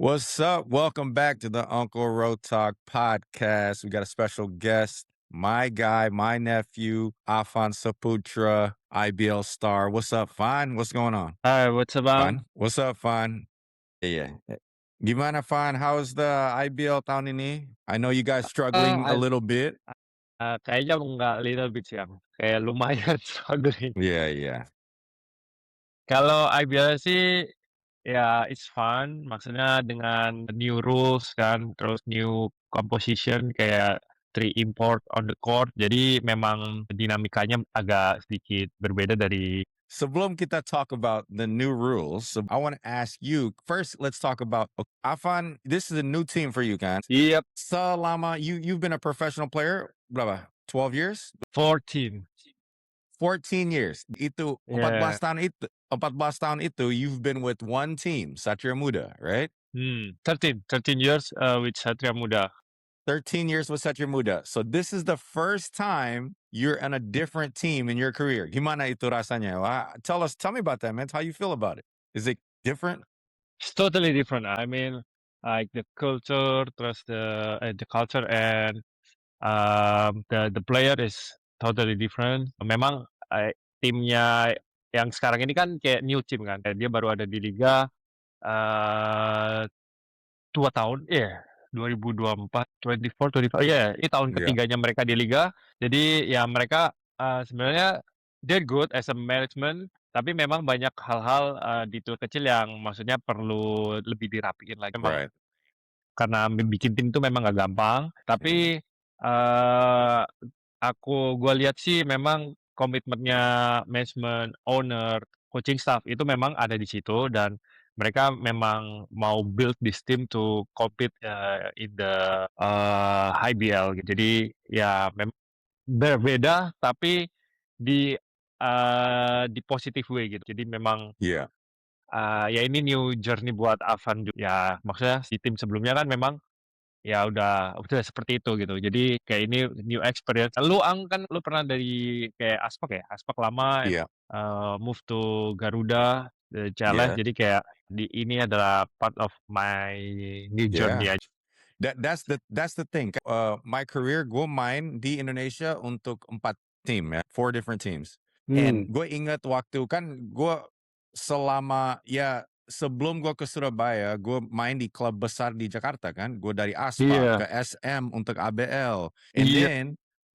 What's up? Welcome back to the Uncle Ro Talk podcast. We got a special guest, my guy, my nephew, Afan Saputra, IBL star. What's up, Fan? What's going on? Hi, what's up, Bang? Fan? What's up, Fan? Yeah. Gimana, Fan? How's the IBL tahun ini? I know you guys struggling a I little bit. kayaknya nggak little bit sih, Bang, kayak lumayan struggling. Yeah, yeah. Kalau IBL sih, ya it's fun, maksudnya dengan new rules kan, terus new composition kayak 3 import on the court, jadi memang dinamikanya agak sedikit berbeda dari. Sebelum kita talk about the new rules, so I want to ask you first. Let's talk about Afan. This is a new team for you, kan? Yep, Selama you've been a professional player berapa? 12 years? 14. 14 years. Itu Yeah. 14 tahun itu you've been with one team, Satria Muda, right? 13 years, with Satria Muda. 13 years with Satria Muda. So this is the first time you're on a different team in your career. Gimana itu rasanya? Tell me about that, man. How you feel about it? Is it different? It's totally different. I mean, like the culture, terus the culture and the player is totally different. Memang timnya yang sekarang ini kan kayak new team kan. Kayak dia baru ada di liga eh 2 tahun, iya, 2024, 24, 25, iya, ini tahun Yeah. ketiganya mereka di liga. Jadi ya mereka sebenarnya they're good as a management, tapi memang banyak hal-hal detail kecil yang maksudnya perlu lebih dirapiin lagi. Memang Right. karena bikin tim itu memang nggak gampang, Yeah. tapi gua lihat sih memang komitmennya manajemen, owner, coaching staff itu memang ada di situ dan mereka memang mau build this team to compete, in the, IBL gitu. Jadi ya berbeda tapi di, di positive way gitu. Jadi memang, Yeah. ya ini new journey buat Avan ya maksudnya si tim sebelumnya kan memang ya udah seperti itu gitu. Jadi kayak ini new experience. Kan lu pernah dari kayak Aspak lama, Yeah. move to Garuda, CLS, Yeah. jadi kayak ini adalah part of my new Yeah. journey aja. That's the thing. My career, gue main di Indonesia untuk 4 tim ya, 4 different teams. And Hmm, gue ingat waktu kan gue selama ya sebelum gue ke Surabaya, gue main di klub besar di Jakarta kan. Gue dari Aspak iya, ke SM untuk ABL. And iya, then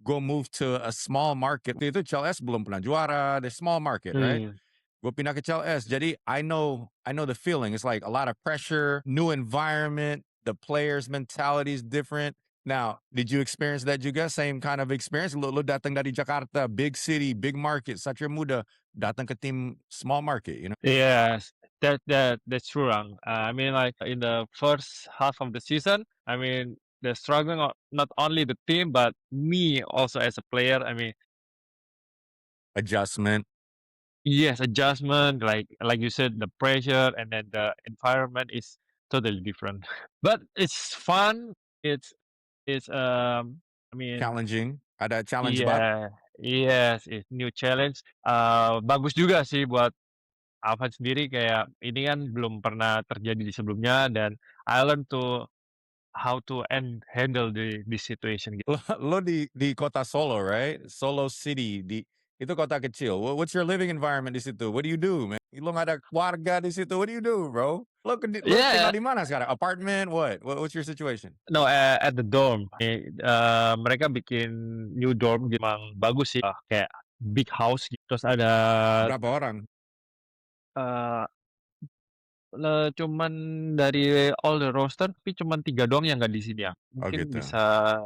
gue move to a small market. Waktu itu CLS belum pernah juara, the small market, right? hmm. Gue pindah ke CLS. Jadi I know the feeling. It's like a lot of pressure, new environment, the players' mentality is different. Now, did you experience that juga? Same kind of experience? Lo datang dari Jakarta, big city, big market, Satria Muda, datang ke tim small market, you know? Yes, that's true, Ang. I mean, like in the first half of the season, I mean, the struggling of not only the team but me also as a player. I mean, Adjustment. yes, adjustment, like you said, the pressure and then the environment is totally different. But it's fun. It's I mean, Challenging. Ada challenge ba? yeah, yes, it's new challenge. Bagus juga sih buat Alvan sendiri kayak ini kan belum pernah terjadi di sebelumnya dan I learn to how to handle the situation gitu. Lo di kota Solo, right? Solo City di itu kota kecil. What's your living environment di situ? What do you do, man? Lo nggak ada keluarga di situ. What do you do, bro? Lo tinggal Yeah, di mana sekarang? Apartment? What's your situation? no, at the dorm. Mereka bikin new dorm gitu, emang bagus sih, kayak big house gitu, terus ada, Berapa orang? eee cuman dari all the roster tapi cuman 3 doang yang nggak di sini ya. Oh Mungkin gitu. bisa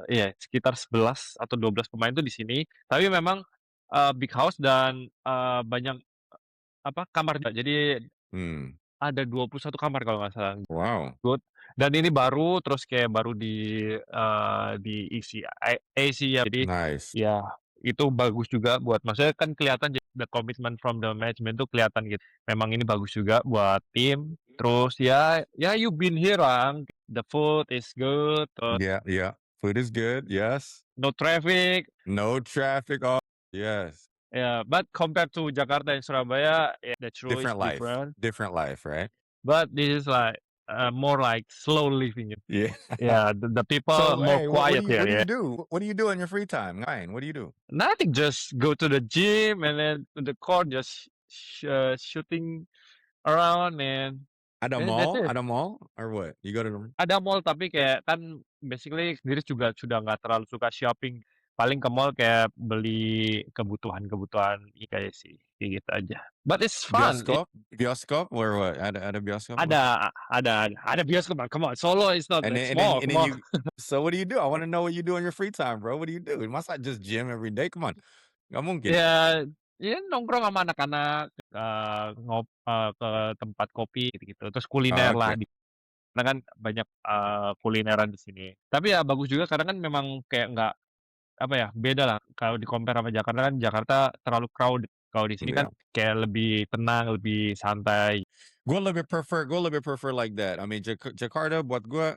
iya sekitar 11 atau 12 pemain tuh di sini, tapi memang, big house dan, banyak apa, kamar juga. Jadi Hmm. ada 21 kamar kalau nggak salah. Wow. Good, dan ini baru, terus kayak baru diisi AC ya, jadi Nice. ya itu bagus juga buat maksudnya kan kelihatan the commitment from the management tuh kelihatan gitu. Memang ini bagus juga buat tim, terus ya you been here Bang, the food is good, terus Yeah, yeah. Food is good. Yes. no traffic, No traffic. Oh, yes. ya but compared to Jakarta and Surabaya, yeah, the true is Different life. different, Different life, right? but this is like more like slow living. Yeah. Yeah, the people So, more hey, quiet here. what do Yeah, you do? What do you do in your free time? Ryan, what do you do? nothing. Just go to the gym and then to the court, just shooting around, Ada and that's mall? it. Ada mall or what? You go to the Ada mall tapi kayak kan basically sendiri juga sudah nggak terlalu suka shopping. Paling ke mall kayak beli kebutuhan-kebutuhan kayak sih, kayak gitu aja. But it's fun. bioskop? Bioskop or what? Ada bioskop? Ada bioskop, man, come on, Solo is not And that then and then small, and come then on. you so what do you do? I wanna know what you do in your free time, bro. What do you do? Masa just gym every day? Come on. Nggak mungkin. Ya ya nongkrong sama anak-anak, ke tempat kopi gitu-gitu, terus kuliner Oh, lah okay. karena kan banyak, kulineran di sini. Tapi ya bagus juga karena kan memang kayak nggak, apa ya, beda lah kalau di-compare sama Jakarta kan Jakarta terlalu crowded. Kalau di sini kan Yeah. kayak lebih tenang, lebih santai. Gue lebih prefer like that. I mean, Jakarta buat gue,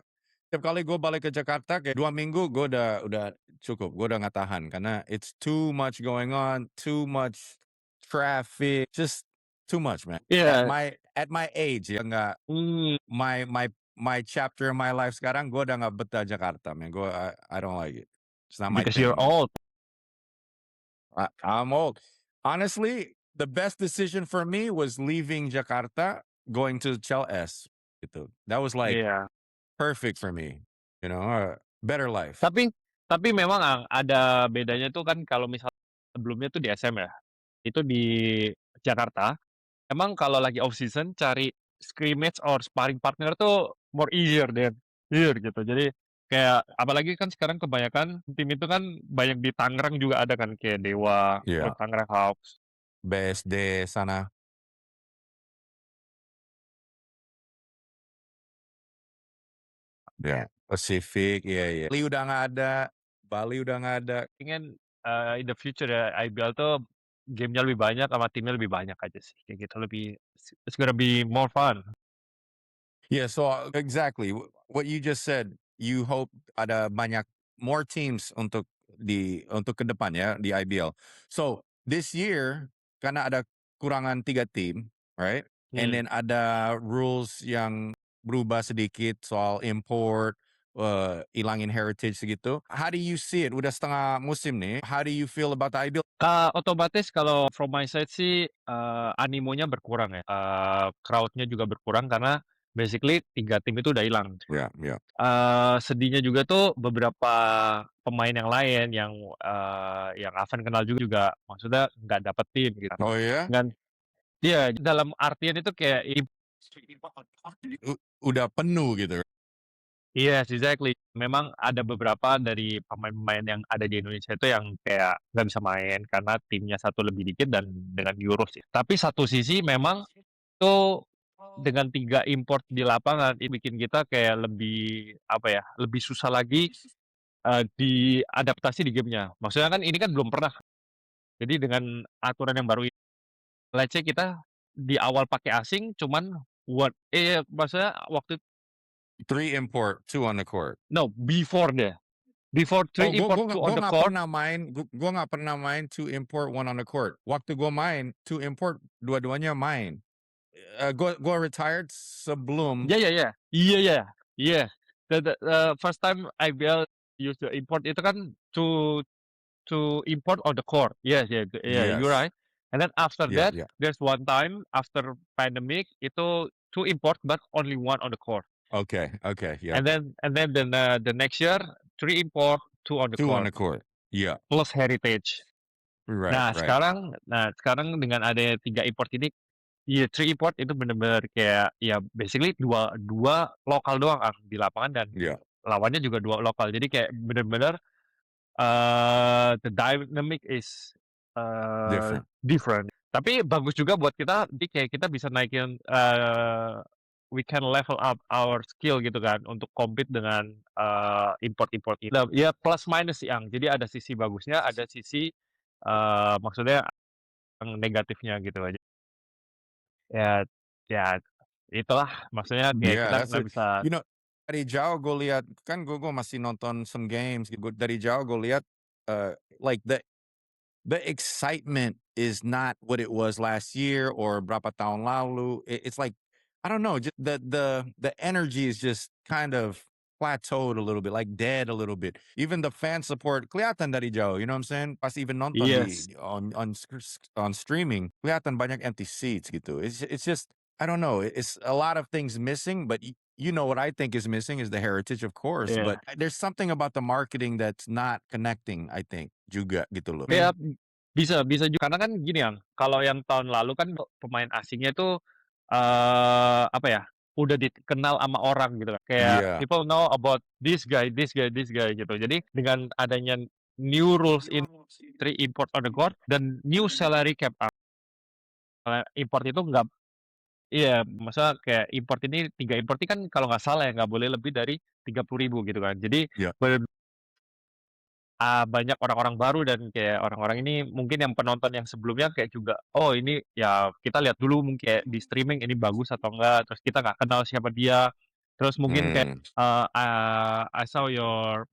setiap kali gue balik ke Jakarta kayak 2 minggu gue udah cukup. Gue udah nggak tahan karena it's too much going on, too much traffic, just too much, man. At Iya, my age ya nggak mmm, my chapter in my life sekarang gue udah nggak betah Jakarta, man. I don't like it. It's not my because you're thing, man. old. I'm old. Honestly, the best decision for me was leaving Jakarta, going to Chel S. Gitu. That was like Iya. perfect for me. Better life. Tapi memang ada bedanya tuh kan kalau misal sebelumnya tuh di SM ya, itu di Jakarta, emang kalau lagi off season cari scrimmage or sparring partner tuh more easier than here gitu. Jadi kayak apalagi kan sekarang kebanyakan tim itu kan banyak di Tangerang juga ada kan, kayak Dewa, Yeah. Tangerang Hawks. BSD sana. Yeah. Pacific. Iya, iya. Bali udah nggak ada. Bali udah nggak ada. Pengen, in the future ya IBL tuh game-nya lebih banyak sama timnya lebih banyak aja sih, kayak gitu, it's gonna be more fun. Yeah, so exactly what you just said. You hope ada banyak more teams untuk ke depan ya di IBL. So this year karena ada kurangan 3 tim, right? And Hmm. then ada rules yang berubah sedikit soal import, ilangin heritage segitu. How do you see it? Udah setengah musim nih. How do you feel about the IBL? Otomatis kalau from my side sih, animonya berkurang ya, crowd-nya juga berkurang karena basically 3 tim itu udah hilang. Yeah, yeah. Sedihnya juga tuh beberapa pemain yang lain yang Afan kenal juga maksudnya nggak dapet tim gitu. Oh ya? Dan iya, dalam artian itu kayak Udah penuh gitu. yes, exactly. Memang ada beberapa dari pemain-pemain yang ada di Indonesia itu yang kayak nggak bisa main karena timnya satu lebih dikit dan dengan Euro sih. Tapi satu sisi memang itu dengan 3 import di lapangan, itu bikin kita kayak lebih, apa ya, lebih susah lagi, diadaptasi di game-nya. Maksudnya kan ini kan belum pernah. Jadi dengan aturan yang baru ini, let's say kita di awal pakai asing cuman maksudnya waktu 3 import, 2 on the court. no, before deh. Before Oh, 3 import, 2 on the court. Gue nggak pernah main 2 import, 1 on the court. Waktu gue main 2 import, dua-duanya main. Gue retired sebelum. Yeah, yeah, yeah. Iya, yeah, yeah. The first time IBL use the import itu kan to import on the court. Yes, yeah, yeah, you're Yes. right. And then after Yeah, that, yeah. there's one time after pandemic itu 2 import but only 1 on the court. Okay. Yeah. And then the next year 3 import, 2 on the 2 on court the court. Yeah. plus heritage. Right. Nah, Right. sekarang dengan adanya 3 import ini, iya 3 import itu bener-bener kayak ya basically dua lokal doang kan di lapangan dan Yeah. lawannya juga 2 lokal. Jadi kayak bener-bener, the dynamic is, Different. different. Tapi bagus juga buat kita, jadi kayak kita bisa naikin, we can level up our skill gitu kan untuk compete dengan, import-import ini. Nah, ya plus minus sih, Ang. Jadi ada sisi bagusnya, ada sisi, maksudnya yang negatifnya gitu aja. Ya ya itulah maksudnya kayak Yeah, kita that's nggak it. bisa. Dari jauh gue lihat kan gue masih nonton some games. Dari jauh gue lihat like the excitement is not what it was last year or berapa tahun lalu. It's like I don't know, just the energy is just kind of plateaued a little bit, like dead a little bit. Even the fan support kelihatan dari jauh, you know what I'm saying? Pas even nonton Yes. on streaming, kelihatan banyak empty seats gitu. It's just I don't know. It's a lot of things missing, but you know what I think is missing is the heritage, of course. Iya. But there's something about the marketing that's not connecting. I think juga gitu loh. Ya, bisa bisa juga karena kan gini, Yang, kalau yang tahun lalu kan pemain asingnya itu, apa ya, udah dikenal sama orang gitu kan, kayak Iya. people know about this guy this guy this guy gitu. Jadi dengan adanya new rules in import on the court dan new salary cap, import itu nggak iya, maksudnya kayak import ini 3 import ini kan kalau nggak salah ya, nggak boleh lebih dari 30.000 gitu kan. Jadi Yeah. banyak orang-orang baru dan kayak orang-orang ini mungkin yang penonton yang sebelumnya kayak juga, "Oh ini ya kita lihat dulu mungkin kayak di streaming ini bagus atau enggak," terus kita nggak kenal siapa dia. Terus mungkin kayak, Mm. I saw your,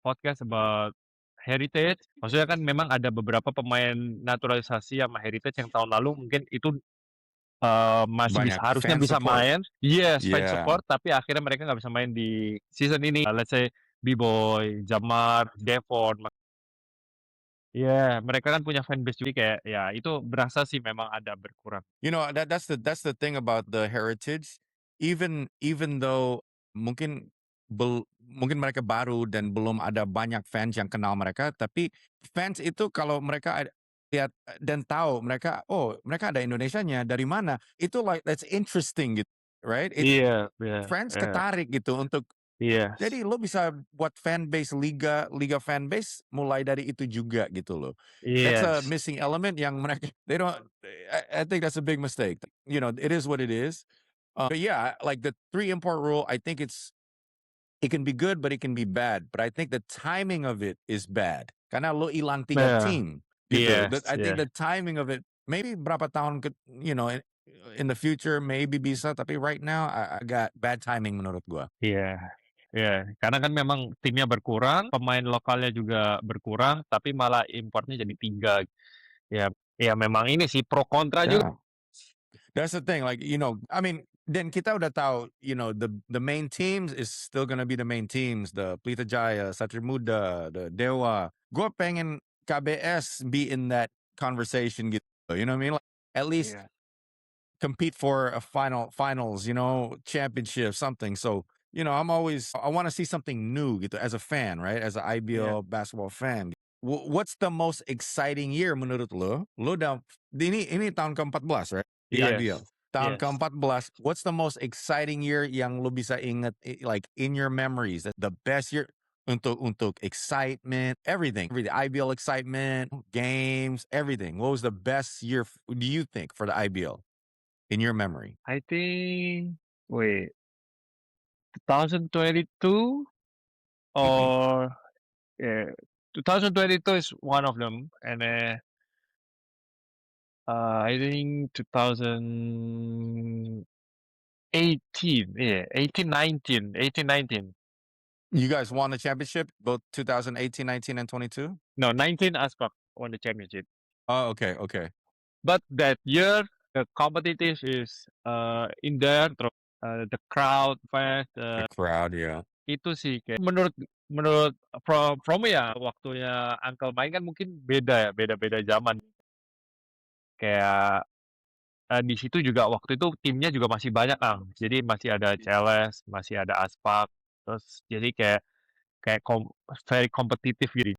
podcast about heritage. Maksudnya kan memang ada beberapa pemain naturalisasi sama heritage yang tahun lalu mungkin itu, masih bisa Banyak harusnya fan bisa support. main yes, fan Yeah. support, tapi akhirnya mereka nggak bisa main di season ini. Let's say B-Boy, Jamar, Devon, iya, mereka kan punya fanbase juga kayak ya itu berasa sih memang ada berkurang. You know, that's the thing about the heritage. Even though mungkin mungkin mereka baru dan belum ada banyak fans yang kenal mereka, tapi fans itu kalau mereka lihat dan tahu mereka, oh mereka ada Indonesianya dari mana? Itu like that's interesting gitu, right? Iya iya Fans iya, ketarik gitu untuk yes jadi lo bisa buat fanbase liga liga fanbase mulai dari itu juga gitu loh. That's a yes, missing element yang mereka they don't I think that's a big mistake. You know, it is what it is. But yeah, like the three import rule, I think it can be good but it can be bad. But I think the timing of it is bad. Karena lo ilang tiga nah, team gitu. yes, I think yeah, the timing of it maybe berapa tahun ke you know in the future maybe bisa tapi right now I got bad timing menurut gua. iya iya, karena kan memang timnya berkurang, pemain lokalnya juga berkurang, tapi malah importnya jadi 3. Ya ya memang ini sih pro kontra juga. Yeah. That's the thing, like, you know, I mean, dan kita udah tahu, you know, the main teams is still gonna be the main teams, the Pelita Jaya, Satria Muda, the Dewa. Gue pengen KBS be in that conversation gitu. You know what I mean? Like, at least Iya compete for a finals, you know, championship, something. So, you know, I want to see something new gitu as a fan, right? As an iya IBL basketball fan. What's the most exciting year menurut lo? Lo udah ini tahun ke-14, right? Di IBL. yes Tahun yes. ke-14, what's the most exciting year yang lo bisa ingat like in your memories? The best year untuk excitement, everything. Everything. IBL excitement, games, everything. What was the best year do you think for the IBL? In your memory. I think wait, 2022 Mhm. or yeah, 2022 is one of them, and then I think 2018, yeah, 18, 19, 18, 19. You guys won the championship both 2018, 19, and 22? No, 19 Aspak won the championship. Oh, okay, okay. But that year the competitive is in there, terus the crowd fans, The crowd, yeah. itu sih kayak menurut menurut from ya waktunya Uncle main kan mungkin beda ya, beda-beda zaman. Kayak, di situ juga waktu itu timnya juga masih banyak, Kang. Jadi masih ada Celes, masih ada Aspak, terus jadi kayak kayak very kompetitif gitu.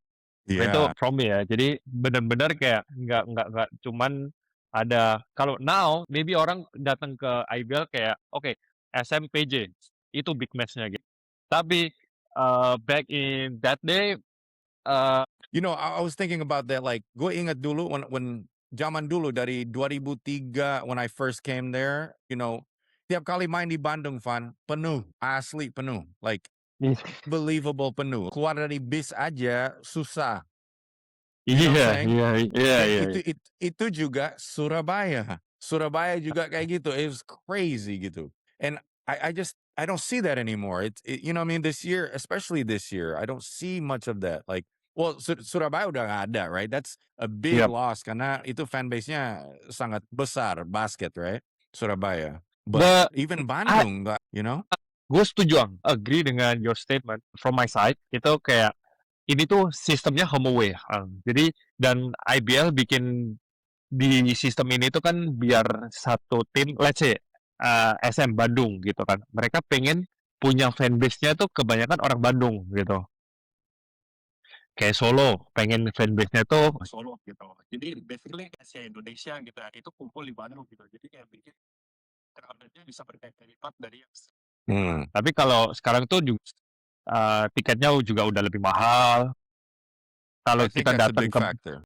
Itu Yeah. from me ya. Jadi bener-bener kayak nggak cuman ada kalau now maybe orang datang ke IBL kayak, oke, SMPJ, itu big match-nya gitu. Tapi, back in that day, eee You know, I was thinking about that, like, gue ingat dulu when zaman dulu dari 2003 when I first came there, you know, tiap kali main di Bandung, Van, penuh, asli penuh, like, believable penuh. Keluar dari bis aja susah, you know what I'm iya saying? iya iya Dan iya itu juga Surabaya. Surabaya juga kayak gitu. It was crazy gitu. And I don't see that anymore. You know what I mean, this year, especially this year, I don't see much of that. Like, well, Surabaya udah nggak ada, right? That's a big iya loss karena itu fan base-nya sangat besar basket, right? Surabaya. But The even I Bandung, you know? gue setuju, agree dengan your statement. From my side, itu kayak ini tuh sistemnya home away, jadi dan IBL bikin di sistem ini tuh kan biar satu tim, let's say, SM Bandung gitu kan, mereka pengen punya fanbase-nya tuh kebanyakan orang Bandung gitu. Kayak Solo, pengen fanbase-nya tuh Solo gitu. Jadi basically Asia Indonesia gitu ya, itu kumpul di Bandung gitu. Jadi kayak bikin crowd-nya bisa berkali lipat dari yang tapi kalau sekarang tuh tiketnya juga udah lebih mahal. Kalau I think kita that's a datang big ke factor.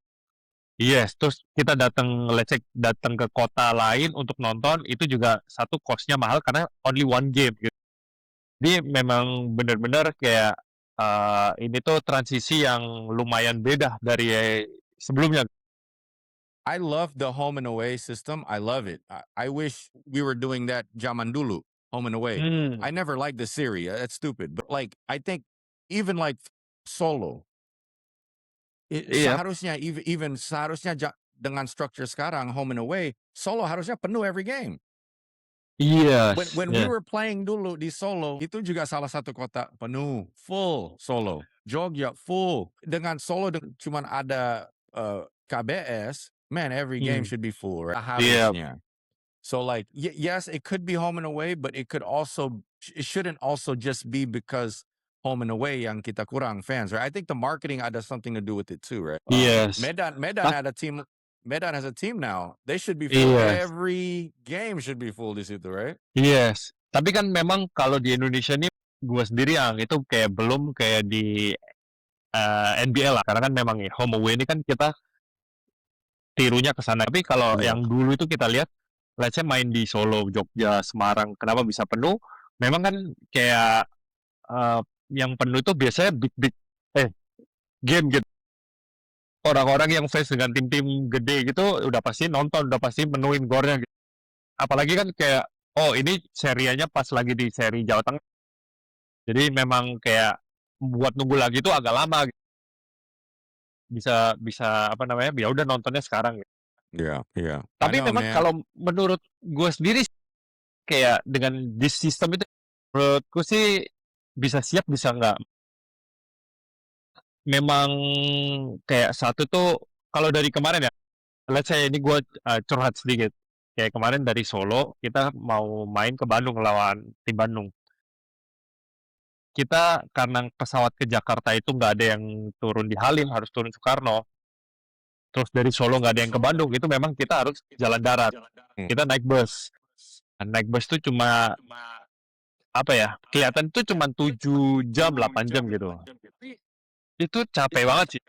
Yes, terus kita datang, let's say datang ke kota lain untuk nonton, itu juga satu cost-nya mahal karena only one game gitu. Jadi memang benar-benar kayak, ini tuh transisi yang lumayan beda dari sebelumnya. I love the home and away system. I love it. I wish we were doing that zaman dulu, home and away. Hmm, I never liked the series. That's stupid. But like, I think even like Solo, iya, seharusnya even seharusnya dengan structure sekarang home and away, Solo harusnya penuh every game. yes, When we yeah, were playing dulu di Solo, itu juga salah satu kota penuh, full Solo. Jogja full. Dengan Solo cuman ada KBS, man, every game hmm, should be full, right? iya, Harusnya. So like, yes, it could be home and away, but it shouldn't also just be because home and away yang kita kurang fans, right? I think the marketing ada something to do with it too, right? yes, Medan ah, had a team. Medan has a team now. They should be full. yes, Every game should be full di situ, right? yes. Tapi kan memang kalau di Indonesia nih, gua sendiri yang itu kayak belum kayak di, NBL lah, karena kan memang ya home away ini kan kita tirunya ke sana. Tapi kalau Iya. yang dulu itu kita lihat, let's say main di Solo, Jogja, Semarang, kenapa bisa penuh? Memang kan kayak yang penuh itu biasanya big eh game gitu. Orang-orang yang fans dengan tim-tim gede gitu udah pasti nonton, udah pasti menuin gornya gitu. Apalagi kan kayak oh ini serianya pas lagi di seri Jawa Tengah. Jadi memang kayak buat nunggu lagi itu agak lama gitu. Bisa bisa apa namanya? Ya udah nontonnya sekarang gitu. Yeah, yeah. I Tapi know, memang man. kalau menurut gue sendiri kayak dengan di sistem itu menurutku sih bisa siap bisa enggak. Memang kayak satu tuh kalau dari kemarin ya, let's say ini gue curhat sedikit. Kayak kemarin dari Solo kita mau main ke Bandung lawan tim Bandung. Kita karena pesawat ke Jakarta itu nggak ada yang turun di Halim, harus turun Soekarno. Terus dari Solo nggak ada yang ke Bandung, itu memang kita harus jalan darat. Mm. Kita naik bus. Nah, naik bus tuh cuma apa ya? Kelihatan tuh cuma 7 jam, 8 jam gitu. Itu capek banget sih.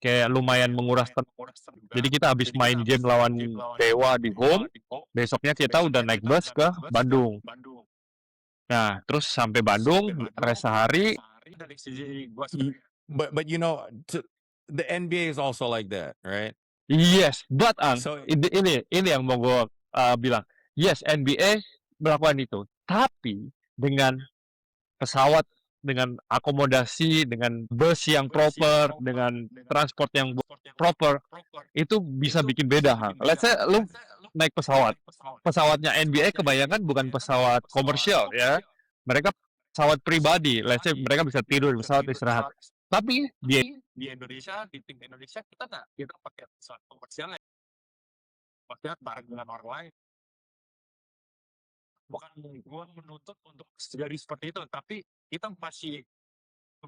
Kayak lumayan menguras tenaga. Jadi kita habis main game lawan Dewa di home, besoknya kita udah naik bus ke Bandung. Nah, terus sampai Bandung, rest sehari. But you know, the NBA is also like that, right? Yes, but So ini yang mau gue bilang. Yes, NBA melakukan itu. Tapi dengan pesawat, dengan akomodasi, dengan bus yang proper, dengan transport yang proper, itu bisa bikin beda. Let's say lu naik pesawat. Pesawatnya NBA kebanyakan bukan pesawat komersial ya. Mereka pesawat pribadi. Let's say mereka bisa tidur di pesawat istirahat. Tapi di Indonesia, di tim Indonesia kita pakai pesawat komersial ya. Pakai bareng dengan orang lain. Bukan gue menuntut untuk jadi seperti itu, tapi kita masih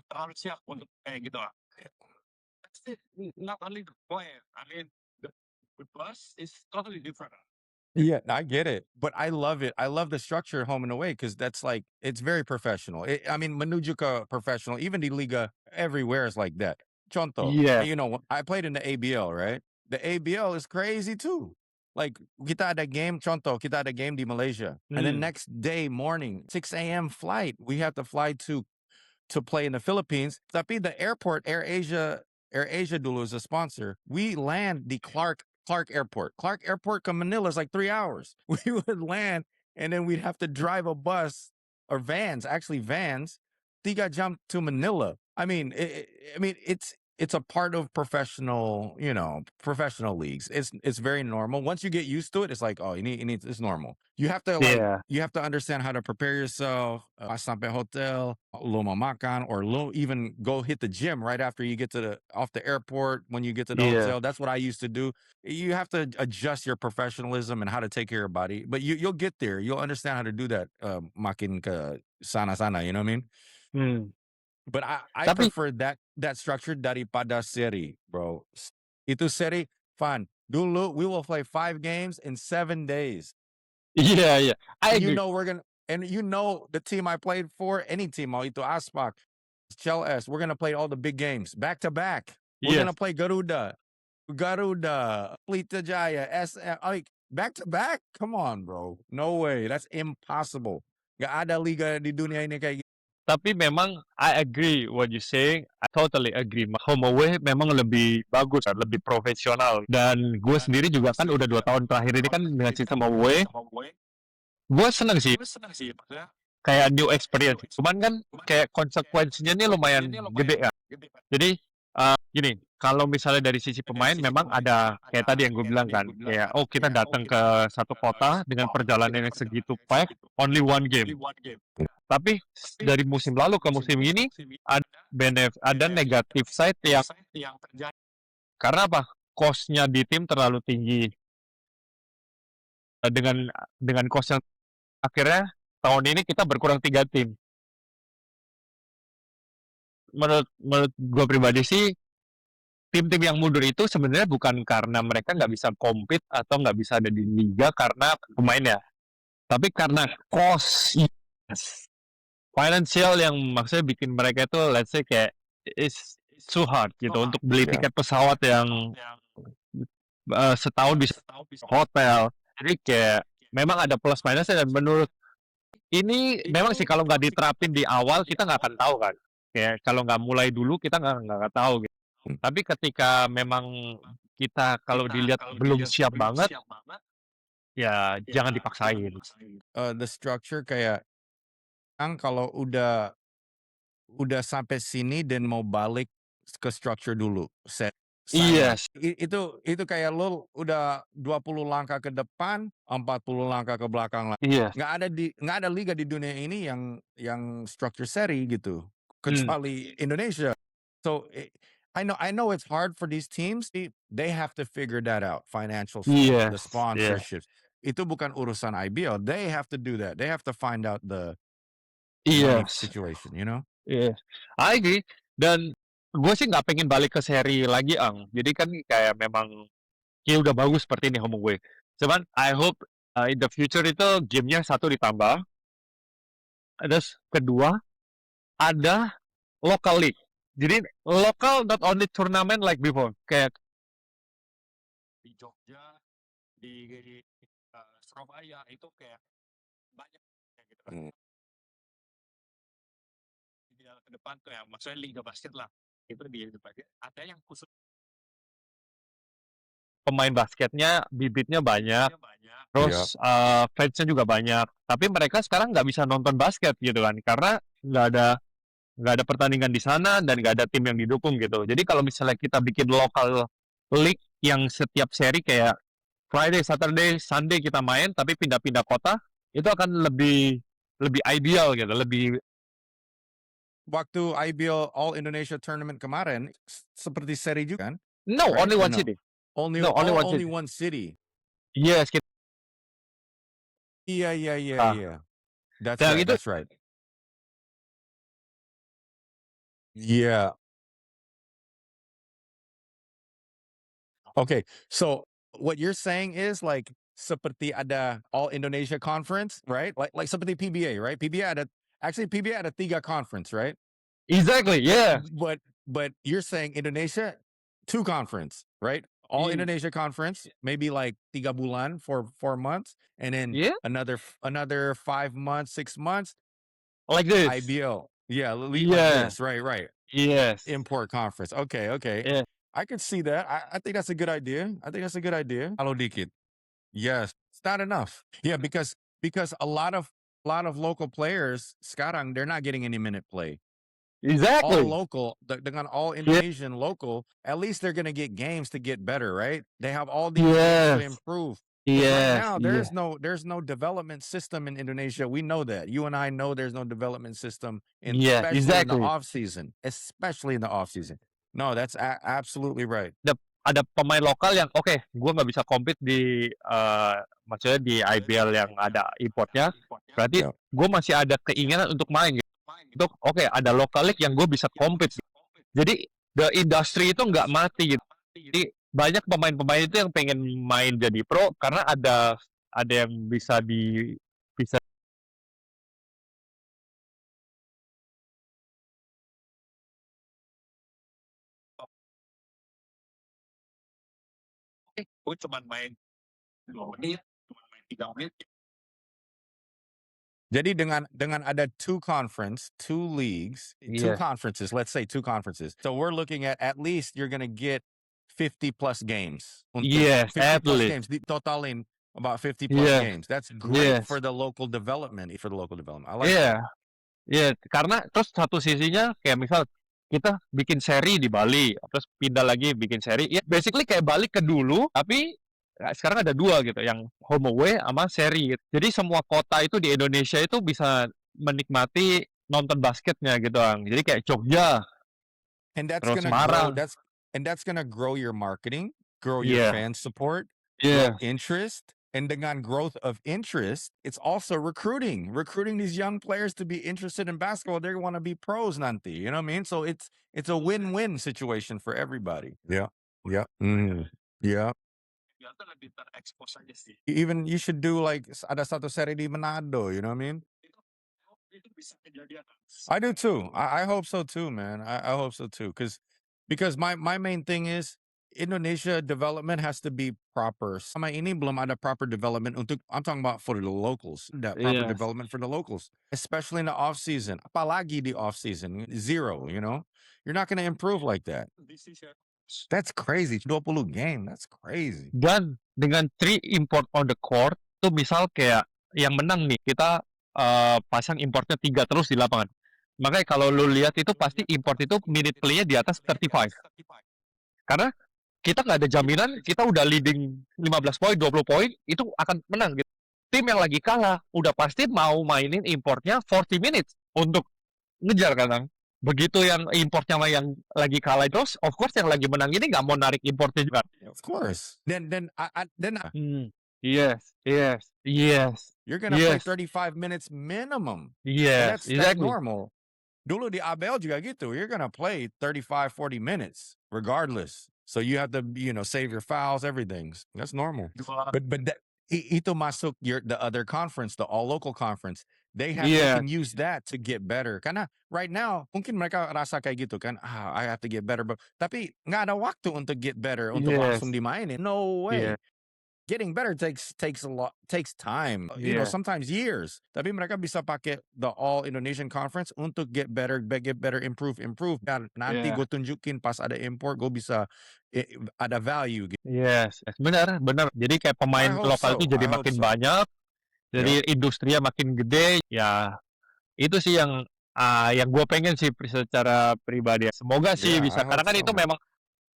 terlalu siap untuk kayak gitu lah. That's it. Not only the player. I mean, the bus is totally different. yeah, I get it, but I love it. I love the structure home and away because that's like it's very professional. I mean, menuju ke professional. Even the Liga everywhere is like that. Contoh, Yes. you know, I played in the ABL, right? The ABL is crazy too. Like kita ada game, contoh, kita ada game di Malaysia, and then next day morning, 6 a.m. flight, we have to fly to play in the Philippines. Tapi the airport, Air Asia dulu is a sponsor. We land the Clark Airport. Clark Airport to Manila is like 3 hours. We would land and then we'd have to drive a bus or vans, actually vans, tiga jam to Manila. I mean, it's it's a part of professional, professional leagues. It's very normal. Once you get used to it, it's like, oh, you need it's normal. Yeah. You have to understand how to prepare yourself. Pas sampai hotel, lo mau makan, or lo even go hit the gym right after you get to the off the airport when you get to the Iya. hotel. That's what I used to do. You have to adjust your professionalism and how to take care of your body. But you'll get there. You'll understand how to do that makin ke sana-sana, you know what I mean? Mmm. But I Tapi prefer that structure daripada seri, bro. Itu seri fun. Dulu we will play 5 games in 7 days. iya iya, I And agree. the team I played for, any team, mau itu Aspak, Cls, we're gonna play all the big games back to back. We're Yes. gonna play Garuda, Pelita Jaya, SM, like back to back. Come on, bro. No way. That's impossible. Gak ada liga di dunia ini kayak gitu. Tapi memang I agree what you saying, I totally agree. Home away memang lebih bagus kan, lebih profesional. Dan gue sendiri juga kan udah 2 tahun terakhir ini kan dengan sistem home away, gue seneng sih, kayak new experience. Cuman kan kayak konsekuensinya ini lumayan gede ya. Jadi, gini, kalau misalnya dari sisi pemain memang ada kayak tadi yang gue bilang kan, kayak, oh kita datang ke satu kota dengan perjalanan yang segitu pack, only one game. Tapi dari musim lalu ke musim ini ada negatif side yang karena apa? Cost-nya di tim terlalu tinggi. Dengan cost yang akhirnya tahun ini kita berkurang 3 tim. Menurut gue pribadi sih, tim-tim yang mundur itu sebenarnya bukan karena mereka nggak bisa compete atau nggak bisa ada di liga karena pemainnya, tapi karena cost, yes, financial yang maksudnya bikin mereka itu let's say kayak is too hard gitu untuk beli Yeah. tiket pesawat yang setahun bisa hotel. Jadi kayak memang ada plus minusnya dan menurut ini memang sih kalau nggak diterapin di awal kita nggak akan tahu kan. Kayak kalau nggak mulai dulu kita nggak tahu gitu. Tapi ketika memang kita kalau dilihat belum siap banget, ya jangan dipaksain. The structure kayak kalau udah sampai sini dan mau balik ke structure dulu, sayang. Yes, Itu kayak lo udah 20 langkah ke depan, 40 langkah ke belakang lah. yes. Nggak ada liga di dunia ini yang structure seri gitu, kecuali Indonesia. So I know it's hard for these teams. They have to figure that out. Financial stuff, the Yes, yeah. sponsorships. Itu bukan urusan IBL. They have to do that. They have to find out the money Yes, situation, you know? yes. I agree. Dan gue sih nggak pengen balik ke seri lagi, Ang. Jadi kan kayak memang ya udah bagus seperti ini home away. Cuman I hope in the future itu gamenya satu ditambah. Terus kedua ada local league. Jadi local not only tournament like before. Kayak di Jogja, di Surabaya itu kayak banyak kayak gitu kan. Di ke depan tuh ya, maksudnya liga basket lah. Itu di depan. Ada yang khusus pemain basketnya, bibitnya banyak, terus fansnya juga banyak. Tapi mereka sekarang nggak bisa nonton basket gitu kan, karena nggak ada pertandingan di sana dan nggak ada tim yang didukung gitu. Jadi kalau misalnya kita bikin local league yang setiap seri kayak Friday, Saturday, Sunday kita main, tapi pindah-pindah kota, itu akan lebih lebih ideal gitu, lebih. Waktu IBL All Indonesia Tournament kemarin, seperti seri juga kan? No, Right only or one no? city. Only No, only one only city. one city. Yes, Iya, Ah. yeah. That's Dan right, itu that's right. Yeah. Okay, so what you're saying is like seperti ada All Indonesia Conference, right? Like seperti PBA, right? PBA ada 3 conference, right? exactly, yeah. But you're saying Indonesia 2 conference, right? All Ye- Indonesia Conference, maybe like 3 bulan for 4 months, and then Yeah, another 5 months, 6 months, like this. IBL. Yeah, league like Yeah, this. Right. yes. Import conference. Okay. Yeah. I can see that. I think that's a good idea. Halo dikit. Yes, it's not enough. Yeah, because a lot of local players sekarang they're not getting any minute play. all Exactly. local, dengan all Yeah. Indonesian local, at least they're gonna get games to get better, right? They have all these games to Yes. improve. Because right Yes. now Yeah. there's no development system in Indonesia. We know that. You and I know there's no development system, in, Yeah. especially in the Exactly. off season. Especially in the off season. No, that's absolutely right. Ada pemain lokal yang oke, gue nggak bisa compete di maksudnya di IBL yang ada importnya, berarti Yeah. gue masih ada keinginan untuk main gitu. Untuk oke, ada local league yang gue bisa compete. Jadi the industry itu nggak mati gitu. Jadi banyak pemain-pemain itu yang pengen main jadi pro karena ada yang bisa gue cuma main 2 menit, cuma main 3 menit. Jadi dengan ada two leagues, two Iya. conferences, let's say two conferences. So we're looking at least you're gonna get 50 plus games. Untuk Yes, 50 at plus least. games, totaling about 50 plus Yes, games. That's great yes, for the local development. For the local development, I like that. iya. Iya, karena terus satu sisinya kayak misal kita bikin seri di Bali, terus pindah lagi bikin seri, ya basically kayak balik ke dulu, tapi sekarang ada 2 gitu, yang home away sama seri gitu. Jadi semua kota itu di Indonesia itu bisa menikmati nonton basketnya gitu, Bang. Jadi kayak Jogja, And that's terus gonna grow. Semarang. That's gonna grow your marketing, grow your Iya, fan support, grow iya, interest. And dengan growth of interest, it's also recruiting these young players to be interested in basketball. They want to be pros nanti. You know what I mean? So it's a win-win situation for everybody. Yeah. Yeah. Yeah. lebih terekspos aja sih. Even you should do like ada satu seri di Manado, you know what I mean? Itu bisa kejadian. I do too. I hope so too, man. I hope so too. Because my main thing is Indonesia development has to be proper. Sama ini belum ada proper development untuk, I'm talking about for the locals. That proper Iya. development for the locals. Especially in the off season. Apalagi di off season. Zero, you know? You're not gonna improve like that. That's crazy. 20 game. That's crazy. Dan dengan 3 import on the court, tuh misal kayak yang menang nih, kita pasang importnya 3 terus di lapangan. Makanya kalau lu lihat itu pasti import itu minute play-nya di atas 35. Karena kita nggak ada jaminan kita udah leading 15 poin, 20 poin, itu akan menang gitu. Tim yang lagi kalah udah pasti mau mainin importnya 40 minutes untuk ngejar kadang. Begitu yang importnya sama yang lagi kalah terus, of course yang lagi menang ini nggak mau narik importnya juga. Of course. Then Yes, yes, yes, you're gonna play yes, 35 minutes minimum. And yes, that's exactly. normal. Dulu di ABL juga gitu. You're gonna play 35, 40 minutes regardless. So you have to, save your fouls, everything. That's normal. But itu masuk the other conference, the all local conference. They Yes, can use that to get better. Karena right now mungkin mereka rasa kayak gitu kan, I have to get better. Tapi nggak ada waktu untuk get better, untuk yes, langsung dimainin. No way. yeah, Getting better takes time. yeah, Sometimes years. Tapi mereka bisa pakai the All Indonesian Conference untuk get better, improve. Dan nanti yeah, gue tunjukin pas ada import, gue bisa ada value. Gitu. yes, benar, benar. Jadi kayak I pemain hope lokal so. itu jadi I hope makin so. banyak, Yep. jadi industrinya makin gede. Ya, itu sih yang gue pengen sih secara pribadi. Semoga sih Yeah, bisa. I Karena hope kan so, itu man. memang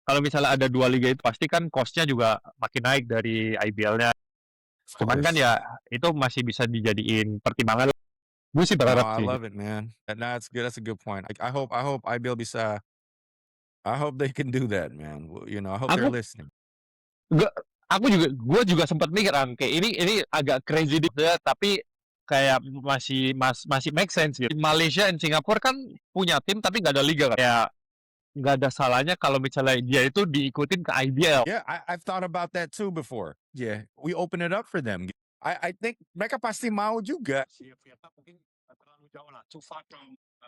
kalau misalnya ada 2 liga itu pasti kan cost-nya juga makin naik dari IBL-nya. Of Cuman kan course. ya itu masih bisa dijadiin pertimbangan. Gue sih No, berharap I sih. love it, man. That's good. That's a good point. I hope IBL bisa. I hope they can do that, man. I hope they're Aku listening. gue juga sempat mikir kayak ini agak crazy dia, tapi kayak masih make sense gitu. Malaysia dan Singapura kan punya tim tapi nggak ada liga kan. Kayak nggak ada salahnya kalau misalnya dia itu diikutin ke IBL. Yeah, I've thought about that too before. Yeah, we open it up for them. I think mereka pasti mau juga.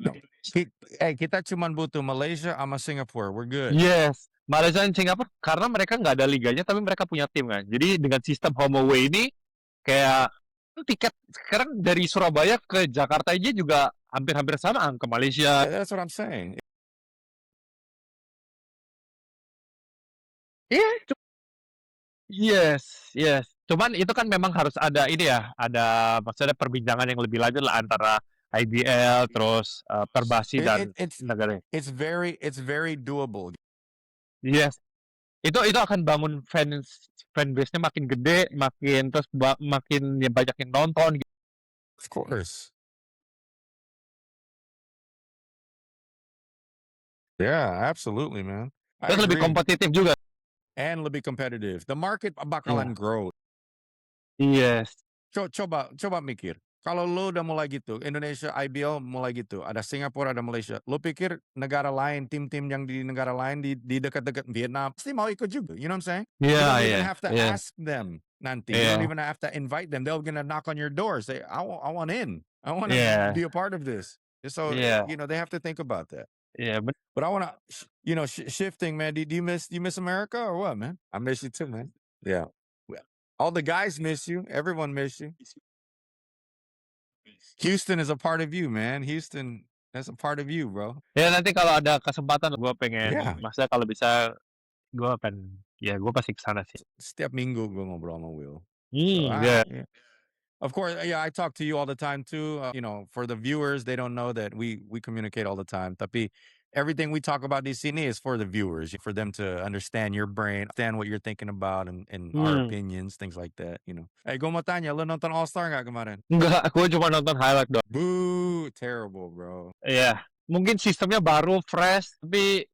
No. Kita cuma butuh Malaysia sama Singapura. We're good. Yes, Malaysia dan Singapura karena mereka nggak ada liganya tapi mereka punya tim kan. Jadi dengan sistem home away ini kayak tiket sekarang dari Surabaya ke Jakarta aja juga hampir-hampir sama ke Malaysia. That's what I'm saying. Iya, yes, yes. Cuman itu kan memang harus ada ini ya, ada maksudnya perbincangan yang lebih lanjut lah antara IBL, terus Perbasi It, dan it it's negara. it's very doable. Yes, itu akan bangun fanbase-nya makin gede, makin terus makin ya banyak yang nonton. Of course. Yeah, absolutely, man. I Terus lebih agree. kompetitif juga. And lebih competitive. The market Iya. bakalan grow. Yes. Coba mikir. Kalau lu udah mulai gitu, Indonesia IBL mulai gitu, ada Singapura, ada Malaysia. Lu pikir negara lain, tim-tim yang di negara lain di dekat-dekat Vietnam pasti mau ikut juga. You know what I'm saying? You Iya, don't even iya, have to iya. ask them nanti. You don't Iya. even have to invite them. They're gonna knock on your door, say, I want in. I want to Iya. be a part of this. So, Iya. they have to think about that. Iya, But I want to, shifting, man. Do you miss America or what, man? I miss you too, man. Yeah. Well, all the guys miss you. Everyone miss you. Houston is a part of you, man. Houston, that's a part of you, bro. Ya nanti kalau ada kesempatan gue pengen, Yeah. maksudnya kalau bisa gue akan, ya gue pasti kesana sih. Setiap minggu gue ngobrol sama Will. So, Yeah. yeah. Of course, yeah, I talk to you all the time too. For the viewers, they don't know that we communicate all the time. Tapi everything we talk about di sini is for the viewers, for them to understand your brain, understand what you're thinking about, and our opinions, things like that. Hey, gue mau tanya, lu nonton All Star nggak kemarin? Enggak, aku cuma nonton highlight doang. Boo, terrible, bro. Iya, mungkin sistemnya baru, fresh, tapi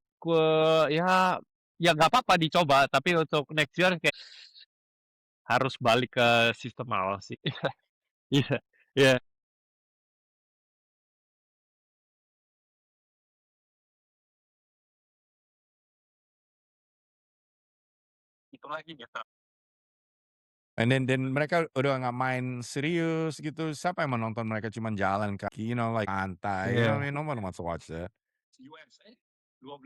ya nggak apa-apa dicoba. Tapi untuk next year kayak harus balik ke sistem awal sih. Iya, iya. Itu lagi gitu. And then mereka udah nggak main serius gitu. Siapa yang mau nonton mereka cuman jalan kaki, like pantai. You know what I Iya. mean? No one wants to watch that. USA 12.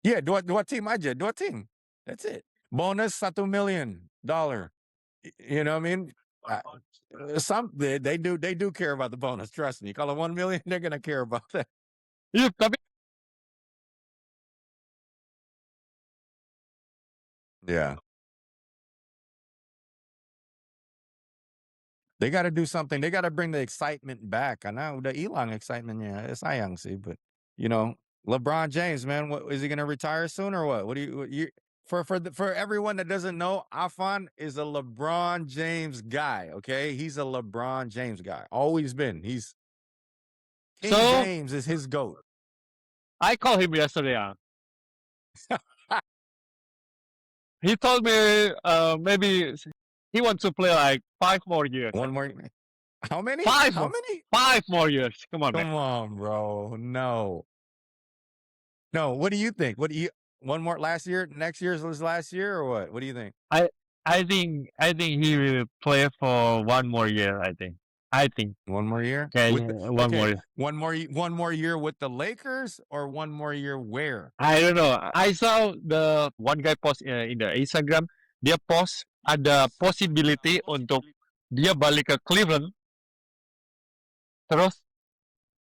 Yeah, dua tim aja, dua tim. That's it. Bonus $1 million. You know what I mean? They do care about the bonus. Trust me. Kalau 1 million, they're gonna care about that. Iya, tapi Yeah. They got to do something. They got to bring the excitement back. Karena udah hilang excitementnya. Sayang sih, but LeBron James, man, is he gonna retire soon or what? What do you for everyone that doesn't know, Afan is a LeBron James guy. Okay, he's a LeBron James guy. Always been. He's King James is his GOAT. I called him yesterday. He told me maybe he wants to play like 5 more years. One more. How many? 5 How more. many? 5 more years. Come on, man. Come on, bro. No. What do you think? One more next year's was last year or what? What do you think? I think he will play for 1 more year, I think. 1 more year? Okay, With one more year. One more year with the Lakers or 1 more year where? I don't know. I saw the one guy post in the Instagram, dia post ada possibility untuk dia balik ke Cleveland. Terus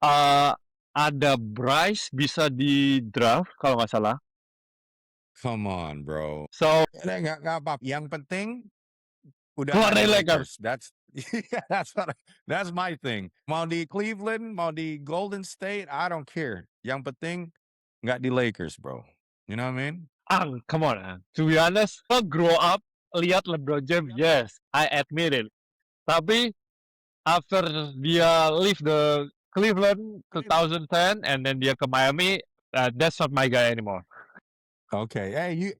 ada Bryce bisa di draft kalau nggak salah. Come on, bro. So, Nggak apa-apa. Yang penting udah keluar ada dari Lakers. Lakers. That's my thing. Mau di Cleveland, mau di Golden State, I don't care. Yang penting nggak di Lakers, bro. You know what I mean? Come on. To be honest, I grow up lihat LeBron James, yes, I admit it. Tapi after dia leave the Cleveland 2010 and then dia ke Miami, that's not my guy anymore. Okay. Hey,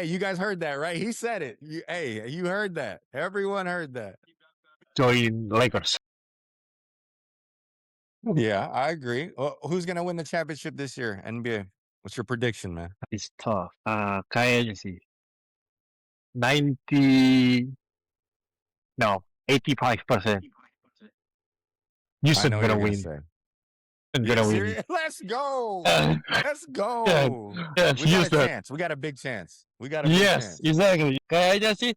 you guys heard that, right? He said it. You heard that. Everyone heard that. Join Lakers. Yeah, I agree. Who's gonna win the championship this year, NBA? What's your prediction, man? It's tough. Kayaknya sih 85%. Houston I know gonna you're win. say. Gonna win. Let's go. Let's go. Yes, We got a Houston. chance. We got a big chance. We got a big Yes, chance. exactly. Kayaknya sih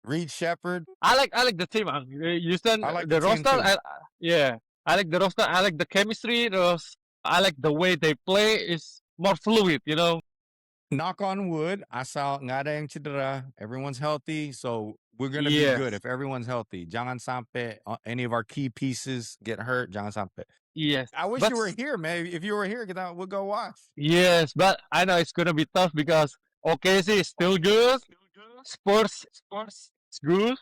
Reed Shepherd. I like the team. Houston, I like the the team roster. too. I like the roster. I like the chemistry. I like the way they play. Is more fluid, Knock on wood, asal nggak ada yang cedera, everyone's healthy, so we're gonna be good Yes. if everyone's healthy. Jangan sampai any of our key pieces get hurt. Jangan sampai. Yes. I wish But you were here, man. If you were here, we'll go watch. yes, but I know it's gonna be tough because OKC is still good. Spurs is good.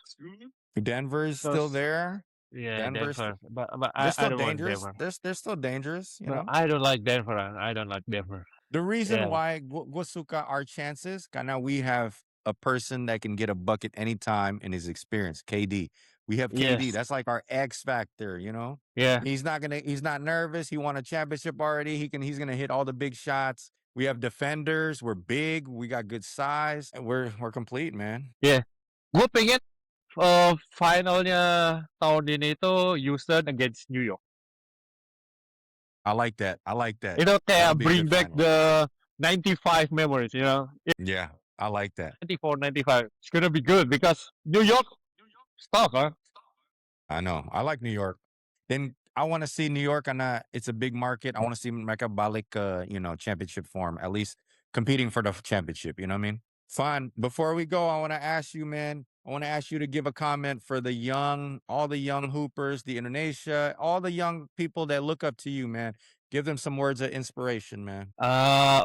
Denver is still Terus there. yeah, Denver's Denver. But they're I still don't want dangerous. Denver. They're still dangerous, you No, know. I don't like Denver. I don't like Denver. The reason Yeah. why Guasuka our chances, now we have a person that can get a bucket anytime in his experience, KD. We have KD. Yes. That's like our X factor, you know. Yeah. He's not nervous. He won a championship already. He's gonna hit all the big shots. We have defenders. We're big. We got good size. And we're complete, man. Yeah. Gue pengen finalnya tahun ini tuh Houston against New York. I like that. Itu kayak That'll be a bring good back final. the 95 memories, you know. Yeah, I like that. 94, 95. It's gonna be good because New York is tough, huh? I know. I like New York. Then I want to see New York it's a big market. I want to see Mecca Balik, championship form, at least competing for the championship. You know what I mean? Fine. Before we go, I want to ask you, man, to give a comment for all the young hoopers, the Indonesia, all the young people that look up to you, man. Give them some words of inspiration, man.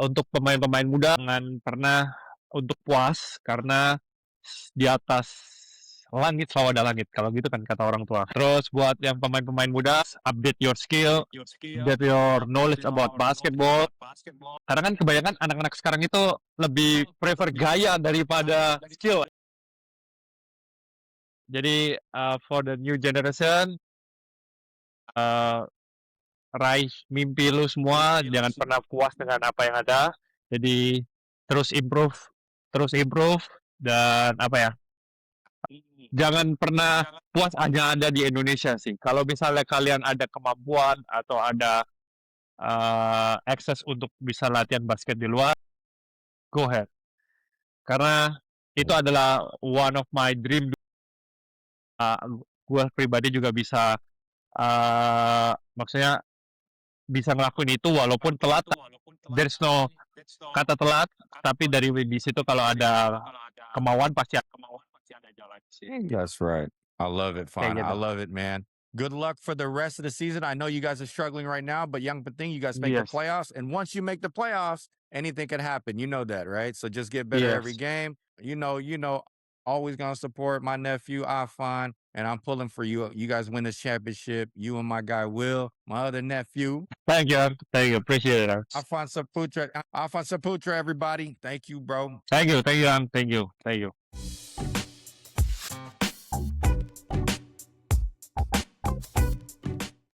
Untuk pemain-pemain muda jangan pernah untuk puas karena di atas langit selalu ada langit. Kalau gitu kan kata orang tua. Terus buat yang pemain-pemain muda, update your skill, update your knowledge about basketball. Karena kan kebanyakan anak-anak sekarang itu lebih prefer gaya daripada skill. Jadi for the new generation, raih mimpi lu semua, jangan pernah puas dengan apa yang ada. Jadi terus improve dan jangan pernah puas hanya ada di Indonesia sih. Kalau misalnya kalian ada kemampuan atau ada akses untuk bisa latihan basket di luar, go ahead. Karena itu adalah one of my dream. Gue pribadi juga bisa maksudnya bisa ngelakuin itu walaupun telat. There's no kata telat, tapi dari di situ kalau ada kemauan pasti ada jalan sih. That's right. I love it, Fana. Kayak I gitu. love it, man. Good luck for the rest of the season. I know you guys are struggling right now, but young thing, you guys make the Yes. playoffs. And once you make the playoffs, anything can happen. You know that, right? So just get better every Yes. game. You know, always gonna support my nephew, Afan, and I'm pulling for you. You guys win this championship. You and my guy Will, my other nephew. Thank you. Appreciate it. Afan Saputra, everybody. Thank you, bro. Thank you.